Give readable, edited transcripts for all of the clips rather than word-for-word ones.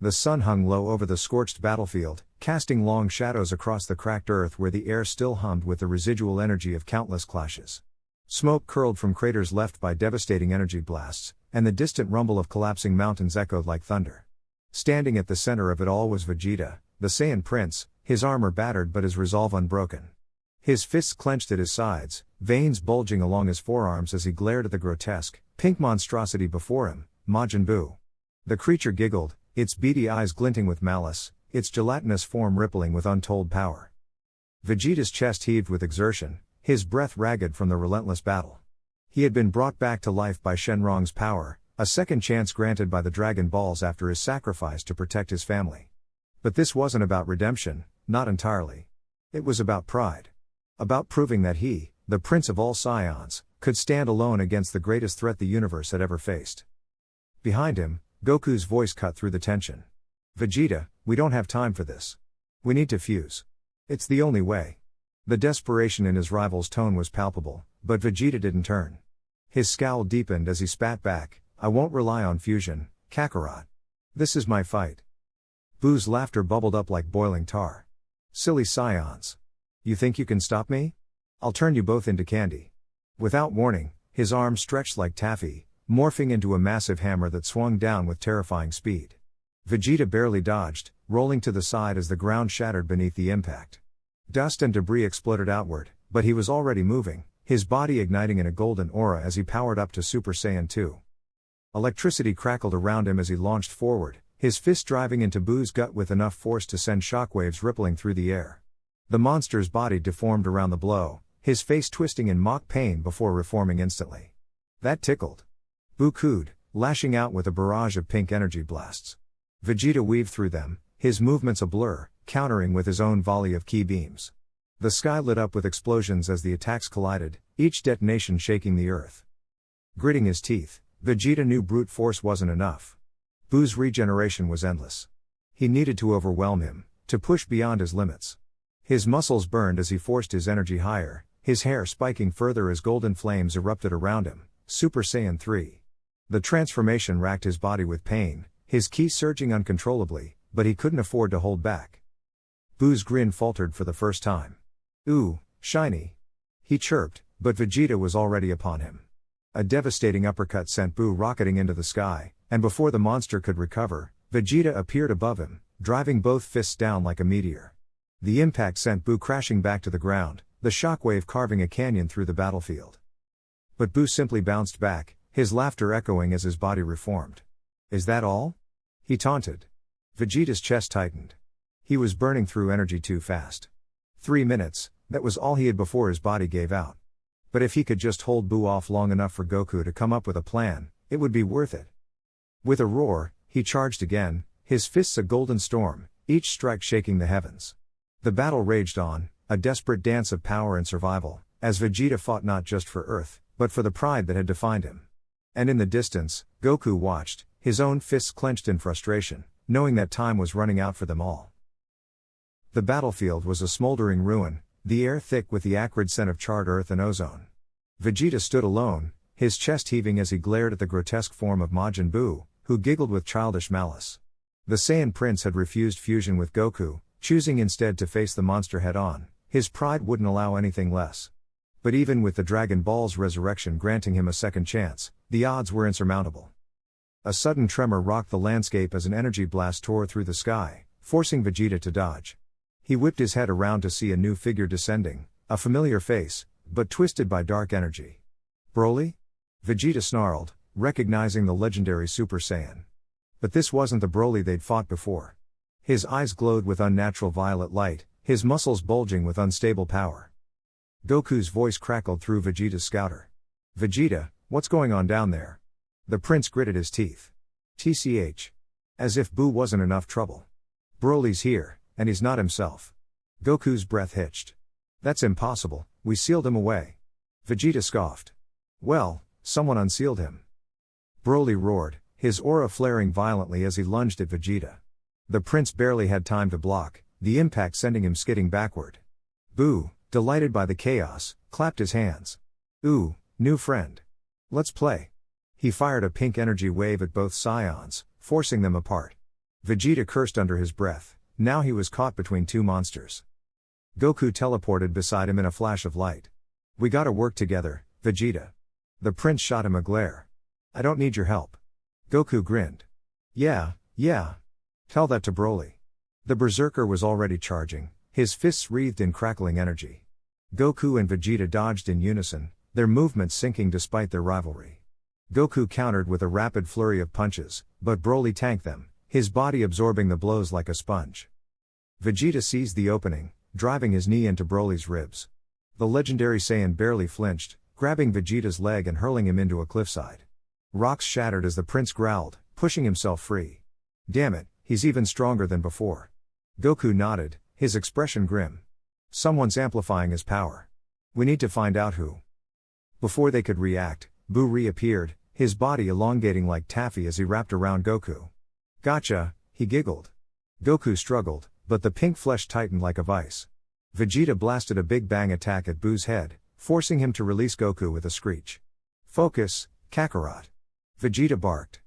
The sun hung low over the scorched battlefield, casting long shadows across the cracked earth where the air still hummed with the residual energy of countless clashes. Smoke curled from craters left by devastating energy blasts, and the distant rumble of collapsing mountains echoed like thunder. Standing at the center of it all was Vegeta, the Saiyan prince, his armor battered but his resolve unbroken. His fists clenched at his sides, veins bulging along his forearms as he glared at the grotesque, pink monstrosity before him, Majin Buu. The creature giggled, its beady eyes glinting with malice, its gelatinous form rippling with untold power. Vegeta's chest heaved with exertion, his breath ragged from the relentless battle. He had been brought back to life by Shenron's power, a second chance granted by the Dragon Balls after his sacrifice to protect his family. But this wasn't about redemption, not entirely. It was about pride. About proving that he, the Prince of all Saiyans, could stand alone against the greatest threat the universe had ever faced. Behind him, Goku's voice cut through the tension. "Vegeta, we don't have time for this. We need to fuse. It's the only way." The desperation in his rival's tone was palpable, but Vegeta didn't turn. His scowl deepened as he spat back, "I won't rely on fusion, Kakarot. This is my fight." Buu's laughter bubbled up like boiling tar. "Silly Saiyans. You think you can stop me? I'll turn you both into candy." Without warning, his arm stretched like taffy, morphing into a massive hammer that swung down with terrifying speed. Vegeta barely dodged, rolling to the side as the ground shattered beneath the impact. Dust and debris exploded outward, but he was already moving, his body igniting in a golden aura as he powered up to Super Saiyan 2. Electricity crackled around him as he launched forward, his fist driving into Buu's gut with enough force to send shockwaves rippling through the air. The monster's body deformed around the blow, his face twisting in mock pain before reforming instantly. That tickled. Buu cooed, lashing out with a barrage of pink energy blasts. Vegeta weaved through them, his movements a blur, countering with his own volley of ki beams. The sky lit up with explosions as the attacks collided, each detonation shaking the earth. Gritting his teeth, Vegeta knew brute force wasn't enough. Buu's regeneration was endless. He needed to overwhelm him, to push beyond his limits. His muscles burned as he forced his energy higher, his hair spiking further as golden flames erupted around him. Super Saiyan 3. The transformation racked his body with pain, his ki surging uncontrollably, but he couldn't afford to hold back. Buu's grin faltered for the first time. "Ooh, shiny." He chirped, but Vegeta was already upon him. A devastating uppercut sent Buu rocketing into the sky, and before the monster could recover, Vegeta appeared above him, driving both fists down like a meteor. The impact sent Buu crashing back to the ground, the shockwave carving a canyon through the battlefield. But Buu simply bounced back, his laughter echoing as his body reformed. "Is that all?" he taunted. Vegeta's chest tightened. He was burning through energy too fast. 3 minutes, that was all he had before his body gave out. But if he could just hold Buu off long enough for Goku to come up with a plan, it would be worth it. With a roar, he charged again, his fists a golden storm, each strike shaking the heavens. The battle raged on, a desperate dance of power and survival, as Vegeta fought not just for Earth, but for the pride that had defined him. And in the distance, Goku watched, his own fists clenched in frustration, knowing that time was running out for them all. The battlefield was a smoldering ruin, the air thick with the acrid scent of charred earth and ozone. Vegeta stood alone, his chest heaving as he glared at the grotesque form of Majin Buu, who giggled with childish malice. The Saiyan Prince had refused fusion with Goku, choosing instead to face the monster head-on. His pride wouldn't allow anything less. But even with the Dragon Ball's resurrection granting him a second chance, the odds were insurmountable. A sudden tremor rocked the landscape as an energy blast tore through the sky, forcing Vegeta to dodge. He whipped his head around to see a new figure descending, a familiar face, but twisted by dark energy. "Broly?" Vegeta snarled, recognizing the legendary Super Saiyan. But this wasn't the Broly they'd fought before. His eyes glowed with unnatural violet light, his muscles bulging with unstable power. Goku's voice crackled through Vegeta's scouter. "Vegeta, what's going on down there?" The prince gritted his teeth. "TCH. As if Buu wasn't enough trouble. Broly's here, and he's not himself." Goku's breath hitched. "That's impossible, we sealed him away." Vegeta scoffed. "Well, someone unsealed him." Broly roared, his aura flaring violently as he lunged at Vegeta. The prince barely had time to block, the impact sending him skidding backward. Buu, delighted by the chaos, clapped his hands. "Ooh, new friend. Let's play." He fired a pink energy wave at both Saiyans, forcing them apart. Vegeta cursed under his breath. Now he was caught between two monsters. Goku teleported beside him in a flash of light. "We gotta work together, Vegeta." The prince shot him a glare. "I don't need your help." Goku grinned. Yeah. Tell that to Broly." The berserker was already charging, his fists wreathed in crackling energy. Goku and Vegeta dodged in unison, their movements syncing despite their rivalry. Goku countered with a rapid flurry of punches, but Broly tanked them, his body absorbing the blows like a sponge. Vegeta seized the opening, driving his knee into Broly's ribs. The legendary Saiyan barely flinched, grabbing Vegeta's leg and hurling him into a cliffside. Rocks shattered as the prince growled, pushing himself free. "Damn it, he's even stronger than before." Goku nodded, his expression grim. "Someone's amplifying his power. We need to find out who." Before they could react, Buu reappeared, his body elongating like taffy as he wrapped around Goku. "Gotcha," he giggled. Goku struggled, but the pink flesh tightened like a vice. Vegeta blasted a big bang attack at Buu's head, forcing him to release Goku with a screech. "Focus, Kakarot." Vegeta barked.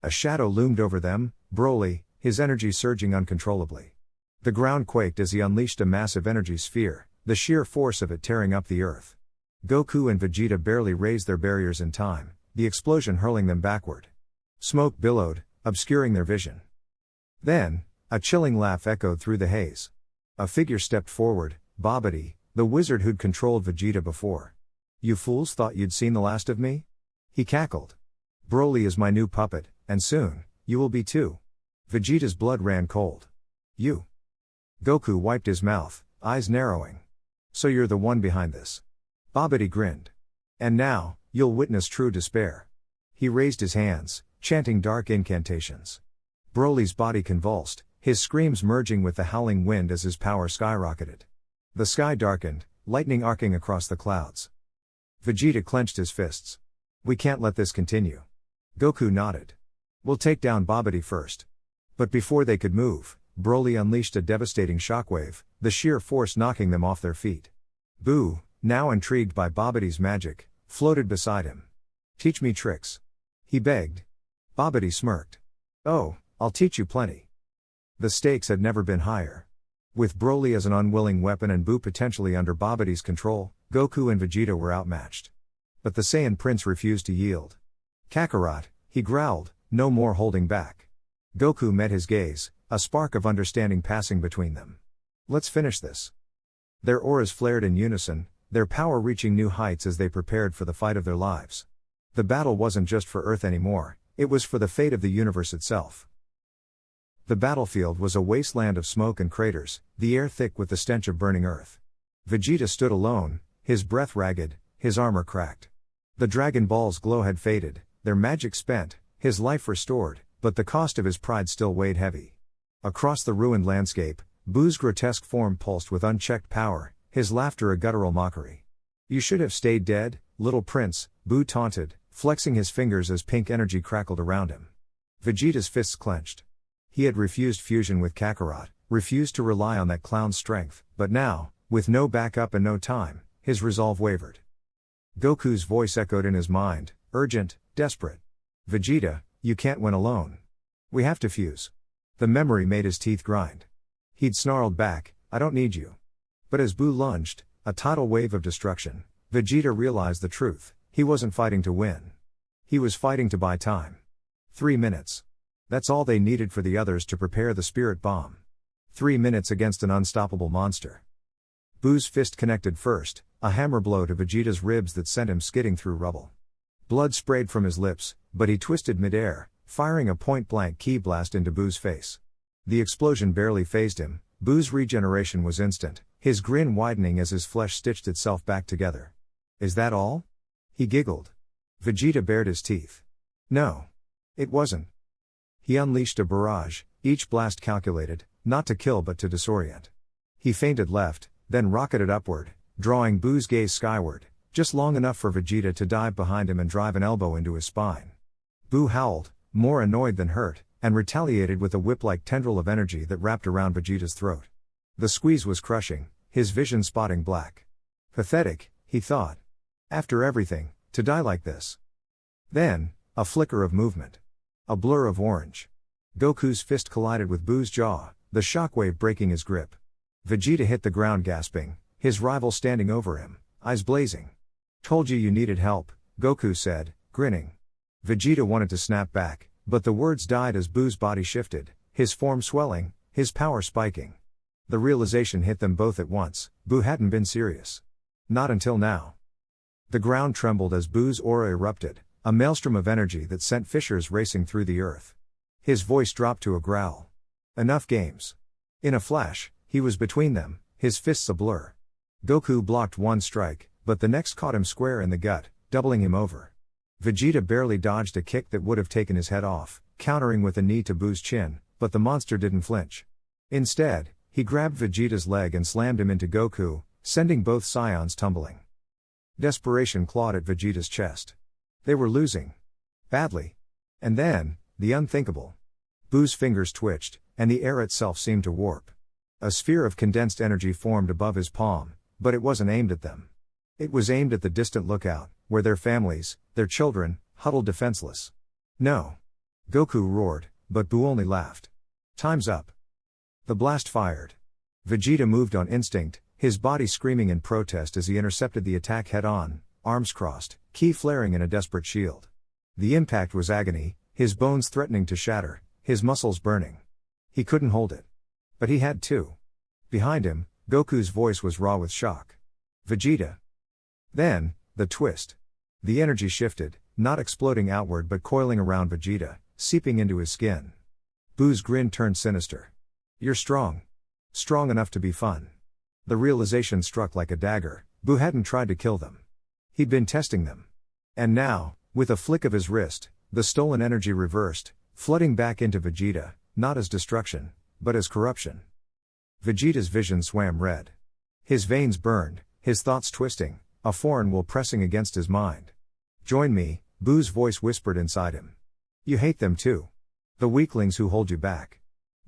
A shadow loomed over them, Broly, his energy surging uncontrollably. The ground quaked as he unleashed a massive energy sphere, the sheer force of it tearing up the earth. Goku and Vegeta barely raised their barriers in time, the explosion hurling them backward. Smoke billowed, obscuring their vision. Then, a chilling laugh echoed through the haze. A figure stepped forward, Babidi, the wizard who'd controlled Vegeta before. "You fools thought you'd seen the last of me?" He cackled. "Broly is my new puppet, and soon, you will be too." Vegeta's blood ran cold. "You?" Goku wiped his mouth, eyes narrowing. "So you're the one behind this." Babidi grinned. "And now, you'll witness true despair." He raised his hands, chanting dark incantations. Broly's body convulsed, his screams merging with the howling wind as his power skyrocketed. The sky darkened, lightning arcing across the clouds. Vegeta clenched his fists. "We can't let this continue." Goku nodded. "We'll take down Babidi first." But before they could move, Broly unleashed a devastating shockwave, the sheer force knocking them off their feet. Buu, now intrigued by Babidi's magic, floated beside him. "Teach me tricks," he begged. Babidi smirked. "Oh, I'll teach you plenty." The stakes had never been higher. With Broly as an unwilling weapon and Buu potentially under Babidi's control, Goku and Vegeta were outmatched. But the Saiyan prince refused to yield. "Kakarot," he growled, no more holding back. Goku met his gaze, a spark of understanding passing between them. "Let's finish this." Their auras flared in unison, their power reaching new heights as they prepared for the fight of their lives. The battle wasn't just for Earth anymore, it was for the fate of the universe itself. The battlefield was a wasteland of smoke and craters, the air thick with the stench of burning earth. Vegeta stood alone, his breath ragged, his armor cracked. The Dragon Ball's glow had faded, their magic spent, his life restored, but the cost of his pride still weighed heavy. Across the ruined landscape, Buu's grotesque form pulsed with unchecked power, his laughter a guttural mockery. "You should have stayed dead, little prince," Buu taunted, flexing his fingers as pink energy crackled around him. Vegeta's fists clenched. He had refused fusion with Kakarot, refused to rely on that clown's strength, but now, with no backup and no time, his resolve wavered. Goku's voice echoed in his mind, urgent, desperate. "Vegeta, you can't win alone. We have to fuse." The memory made his teeth grind. He'd snarled back, "I don't need you." But as Buu lunged, a tidal wave of destruction, Vegeta realized the truth, he wasn't fighting to win. He was fighting to buy time. 3 minutes. That's all they needed for the others to prepare the spirit bomb. 3 minutes against an unstoppable monster. Buu's fist connected first, a hammer blow to Vegeta's ribs that sent him skidding through rubble. Blood sprayed from his lips, but he twisted midair, firing a point-blank ki blast into Buu's face. The explosion barely fazed him, Buu's regeneration was instant, his grin widening as his flesh stitched itself back together. "Is that all?" he giggled. Vegeta bared his teeth. "No. It wasn't." He unleashed a barrage, each blast calculated, not to kill but to disorient. He feinted left, then rocketed upward, drawing Buu's gaze skyward, just long enough for Vegeta to dive behind him and drive an elbow into his spine. Buu howled, more annoyed than hurt, and retaliated with a whip-like tendril of energy that wrapped around Vegeta's throat. The squeeze was crushing, his vision spotting black. Pathetic, he thought. After everything, to die like this. Then, a flicker of movement. A blur of orange. Goku's fist collided with Buu's jaw, the shockwave breaking his grip. Vegeta hit the ground gasping, his rival standing over him, eyes blazing. "Told you needed help," Goku said, grinning. Vegeta wanted to snap back, but the words died as Buu's body shifted, his form swelling, his power spiking. The realization hit them both at once: Buu hadn't been serious. Not until now. The ground trembled as Buu's aura erupted, a maelstrom of energy that sent fissures racing through the earth. His voice dropped to a growl. Enough games. In a flash, he was between them, his fists a blur. Goku blocked one strike, but the next caught him square in the gut, doubling him over. Vegeta barely dodged a kick that would have taken his head off, countering with a knee to Buu's chin, but the monster didn't flinch. Instead, he grabbed Vegeta's leg and slammed him into Goku, sending both scions tumbling. Desperation clawed at Vegeta's chest. They were losing. Badly. And then, the unthinkable. Buu's fingers twitched, and the air itself seemed to warp. A sphere of condensed energy formed above his palm, but it wasn't aimed at them. It was aimed at the distant lookout, where their families, their children, huddled defenseless. "No!" Goku roared, but Buu only laughed. "Time's up." The blast fired. Vegeta moved on instinct, his body screaming in protest as he intercepted the attack head-on, arms crossed, ki flaring in a desperate shield. The impact was agony, his bones threatening to shatter, his muscles burning. He couldn't hold it. But he had to. Behind him, Goku's voice was raw with shock. "Vegeta." Then, the twist. The energy shifted, not exploding outward but coiling around Vegeta, seeping into his skin. Buu's grin turned sinister. "You're strong. Strong enough to be fun." The realization struck like a dagger: Buu hadn't tried to kill them. He'd been testing them. And now, with a flick of his wrist, the stolen energy reversed, flooding back into Vegeta, not as destruction, but as corruption. Vegeta's vision swam red. His veins burned, his thoughts twisting, a foreign will pressing against his mind. "Join me," Buu's voice whispered inside him. "You hate them too. The weaklings who hold you back."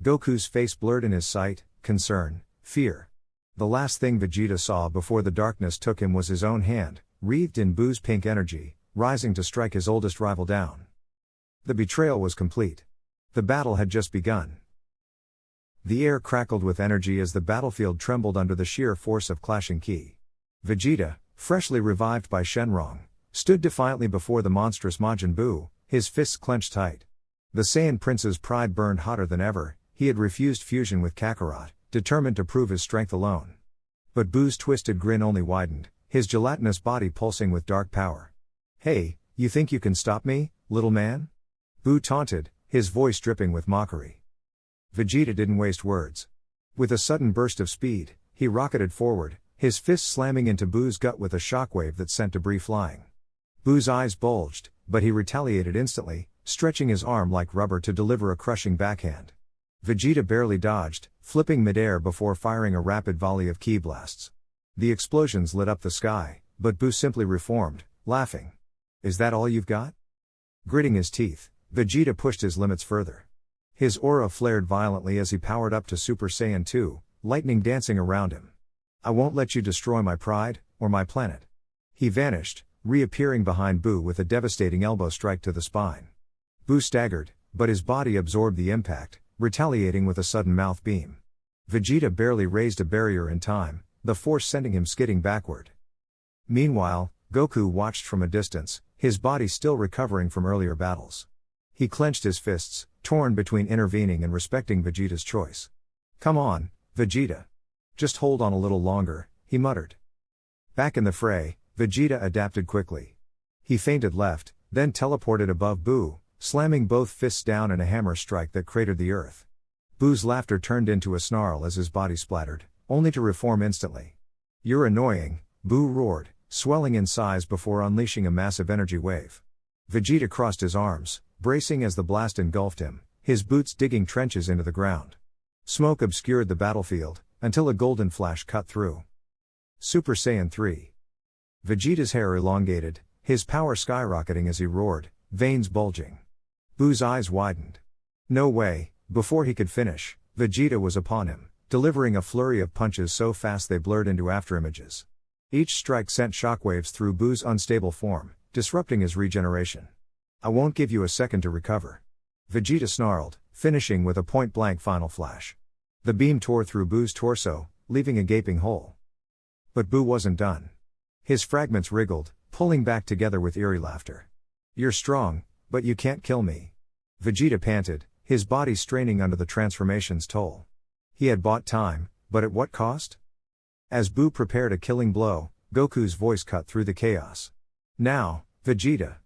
Goku's face blurred in his sight, concern, fear. The last thing Vegeta saw before the darkness took him was his own hand, wreathed in Buu's pink energy, rising to strike his oldest rival down. The betrayal was complete. The battle had just begun. The air crackled with energy as the battlefield trembled under the sheer force of clashing ki. Vegeta, freshly revived by Shenron, stood defiantly before the monstrous Majin Buu, his fists clenched tight. The Saiyan Prince's pride burned hotter than ever. He had refused fusion with Kakarot, determined to prove his strength alone. But Buu's twisted grin only widened, his gelatinous body pulsing with dark power. "Hey, you think you can stop me, little man?" Buu taunted, his voice dripping with mockery. Vegeta didn't waste words. With a sudden burst of speed, he rocketed forward, his fist slamming into Buu's gut with a shockwave that sent debris flying. Buu's eyes bulged, but he retaliated instantly, stretching his arm like rubber to deliver a crushing backhand. Vegeta barely dodged, flipping midair before firing a rapid volley of ki blasts. The explosions lit up the sky, but Buu simply reformed, laughing. "Is that all you've got?" Gritting his teeth, Vegeta pushed his limits further. His aura flared violently as he powered up to Super Saiyan 2, lightning dancing around him. "I won't let you destroy my pride, or my planet." He vanished, reappearing behind Buu with a devastating elbow strike to the spine. Buu staggered, but his body absorbed the impact, retaliating with a sudden mouth beam. Vegeta barely raised a barrier in time, the force sending him skidding backward. Meanwhile, Goku watched from a distance, his body still recovering from earlier battles. He clenched his fists, torn between intervening and respecting Vegeta's choice. "Come on, Vegeta. Just hold on a little longer," he muttered. Back in the fray, Vegeta adapted quickly. He feinted left, then teleported above Buu, slamming both fists down in a hammer strike that cratered the earth. Buu's laughter turned into a snarl as his body splattered, only to reform instantly. "You're annoying," Buu roared, swelling in size before unleashing a massive energy wave. Vegeta crossed his arms, bracing as the blast engulfed him, his boots digging trenches into the ground. Smoke obscured the battlefield, until a golden flash cut through. Super Saiyan 3. Vegeta's hair elongated, his power skyrocketing as he roared, veins bulging. Buu's eyes widened. No way. Before he could finish, Vegeta was upon him, delivering a flurry of punches so fast they blurred into afterimages. Each strike sent shockwaves through Buu's unstable form, disrupting his regeneration. "I won't give you a second to recover." Vegeta snarled, finishing with a point-blank final flash. The beam tore through Boo's torso, leaving a gaping hole. But Boo wasn't done. His fragments wriggled, pulling back together with eerie laughter. "You're strong, but you can't kill me," Vegeta panted, his body straining under the transformation's toll. He had bought time, but at what cost? As Boo prepared a killing blow, Goku's voice cut through the chaos. "Now, Vegeta!"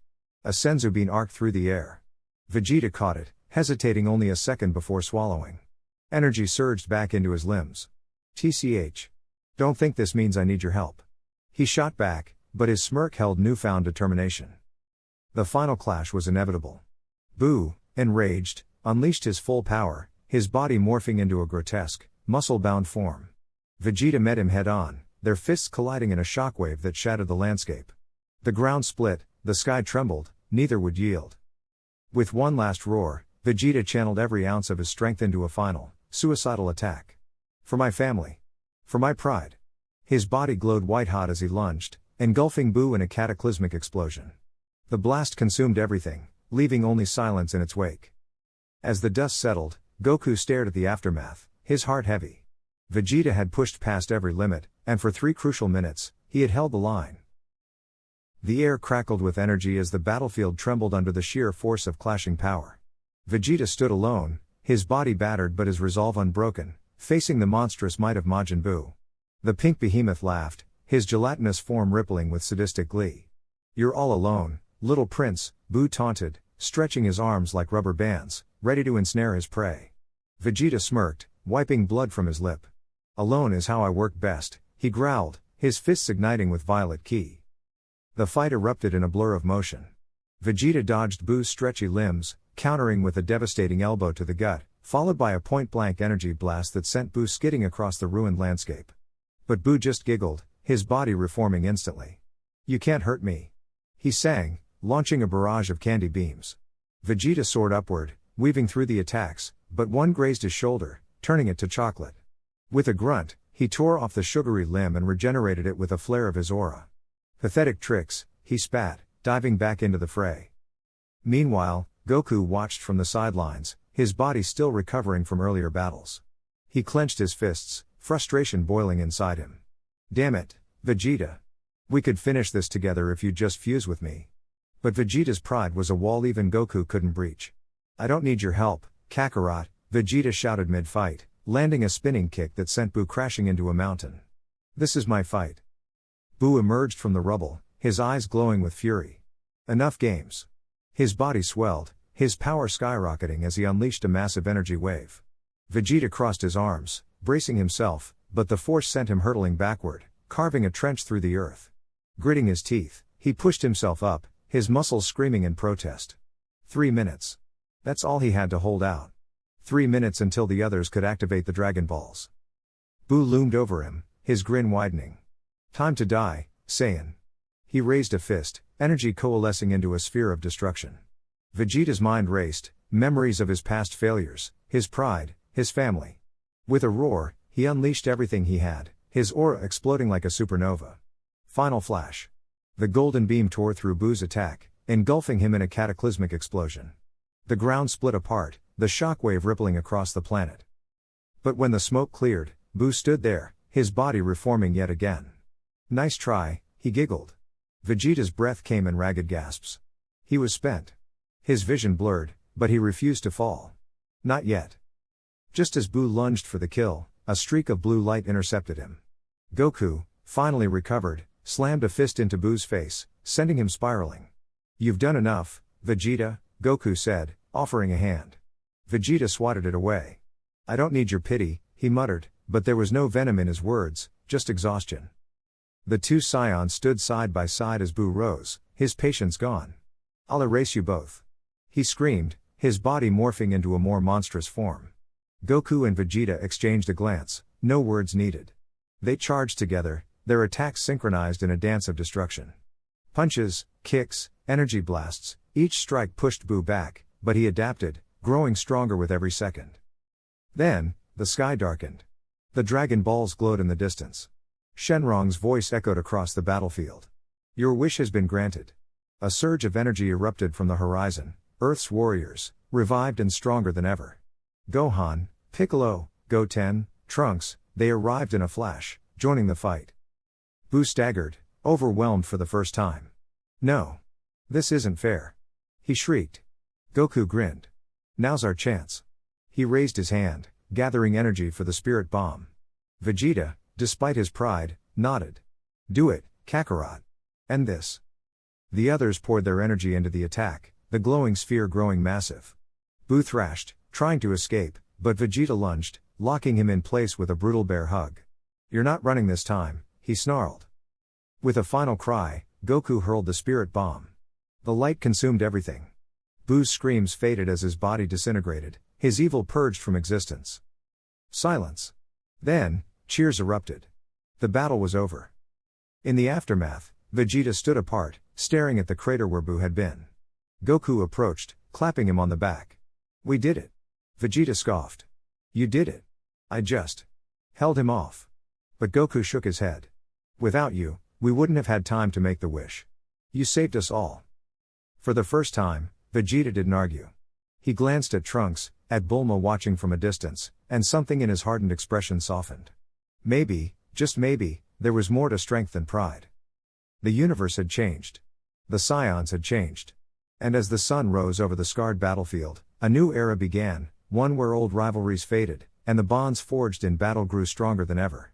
A senzu bean arced through the air. Vegeta caught it, hesitating only a second before swallowing. Energy surged back into his limbs. "TCH. Don't think this means I need your help." He shot back, but his smirk held newfound determination. The final clash was inevitable. Boo, enraged, unleashed his full power, his body morphing into a grotesque, muscle-bound form. Vegeta met him head-on, their fists colliding in a shockwave that shattered the landscape. The ground split, the sky trembled, neither would yield. With one last roar, Vegeta channeled every ounce of his strength into a final, suicidal attack. "For my family. For my pride." His body glowed white-hot as he lunged, engulfing Boo in a cataclysmic explosion. The blast consumed everything, leaving only silence in its wake. As the dust settled, Goku stared at the aftermath, his heart heavy. Vegeta had pushed past every limit, and for 3 crucial minutes, he had held the line. The air crackled with energy as the battlefield trembled under the sheer force of clashing power. Vegeta stood alone, his body battered but his resolve unbroken, facing the monstrous might of Majin Buu. The pink behemoth laughed, his gelatinous form rippling with sadistic glee. "You're all alone, little prince," Buu taunted, stretching his arms like rubber bands, ready to ensnare his prey. Vegeta smirked, wiping blood from his lip. "Alone is how I work best," he growled, his fists igniting with violet ki. The fight erupted in a blur of motion. Vegeta dodged Buu's stretchy limbs, countering with a devastating elbow to the gut, followed by a point-blank energy blast that sent Buu skidding across the ruined landscape. But Buu just giggled, his body reforming instantly. "You can't hurt me," he sang, launching a barrage of candy beams. Vegeta soared upward, weaving through the attacks, but one grazed his shoulder, turning it to chocolate. With a grunt, he tore off the sugary limb and regenerated it with a flare of his aura. "Pathetic tricks," he spat, diving back into the fray. Meanwhile, Goku watched from the sidelines, his body still recovering from earlier battles. He clenched his fists, frustration boiling inside him. "Damn it, Vegeta. We could finish this together if you'd just fuse with me." But Vegeta's pride was a wall even Goku couldn't breach. "I don't need your help, Kakarot," Vegeta shouted mid-fight, landing a spinning kick that sent Buu crashing into a mountain. "This is my fight." Buu emerged from the rubble, his eyes glowing with fury. "Enough games." His body swelled, his power skyrocketing as he unleashed a massive energy wave. Vegeta crossed his arms, bracing himself, but the force sent him hurtling backward, carving a trench through the earth. Gritting his teeth, he pushed himself up, his muscles screaming in protest. 3 minutes. That's all he had to hold out. 3 minutes until the others could activate the Dragon Balls. Buu loomed over him, his grin widening. "Time to die, Saiyan." He raised a fist, energy coalescing into a sphere of destruction. Vegeta's mind raced, memories of his past failures, his pride, his family. With a roar, he unleashed everything he had, his aura exploding like a supernova. Final flash. The golden beam tore through Buu's attack, engulfing him in a cataclysmic explosion. The ground split apart, the shockwave rippling across the planet. But when the smoke cleared, Buu stood there, his body reforming yet again. "Nice try," he giggled. Vegeta's breath came in ragged gasps. He was spent. His vision blurred, but he refused to fall. Not yet. Just as Buu lunged for the kill, a streak of blue light intercepted him. Goku, finally recovered, slammed a fist into Buu's face, sending him spiraling. "You've done enough, Vegeta," Goku said, offering a hand. Vegeta swatted it away. "I don't need your pity," he muttered, but there was no venom in his words, just exhaustion. The two scions stood side by side as Buu rose, his patience gone. "I'll erase you both," he screamed, his body morphing into a more monstrous form. Goku and Vegeta exchanged a glance, no words needed. They charged together, their attacks synchronized in a dance of destruction. Punches, kicks, energy blasts, each strike pushed Buu back, but he adapted, growing stronger with every second. Then, the sky darkened. The Dragon Balls glowed in the distance. Shenron's voice echoed across the battlefield. "Your wish has been granted." A surge of energy erupted from the horizon, Earth's warriors, revived and stronger than ever. Gohan, Piccolo, Goten, Trunks, they arrived in a flash, joining the fight. Boo staggered, overwhelmed for the first time. No. This isn't fair. He shrieked. Goku grinned. Now's our chance. He raised his hand, gathering energy for the spirit bomb. Vegeta, despite his pride, nodded. Do it, Kakarot. End this. The others poured their energy into the attack, the glowing sphere growing massive. Boo thrashed, trying to escape, but Vegeta lunged, locking him in place with a brutal bear hug. You're not running this time, he snarled. With a final cry, Goku hurled the spirit bomb. The light consumed everything. Boo's screams faded as his body disintegrated, his evil purged from existence. Silence. Then, cheers erupted. The battle was over. In the aftermath, Vegeta stood apart, staring at the crater where Boo had been. Goku approached, clapping him on the back. We did it. Vegeta scoffed. You did it. I just held him off. But Goku shook his head. Without you, we wouldn't have had time to make the wish. You saved us all. For the first time, Vegeta didn't argue. He glanced at Trunks, at Bulma watching from a distance, and something in his hardened expression softened. Maybe, just maybe, there was more to strength than pride. The universe had changed. The Scions had changed. And as the sun rose over the scarred battlefield, a new era began, one where old rivalries faded, and the bonds forged in battle grew stronger than ever.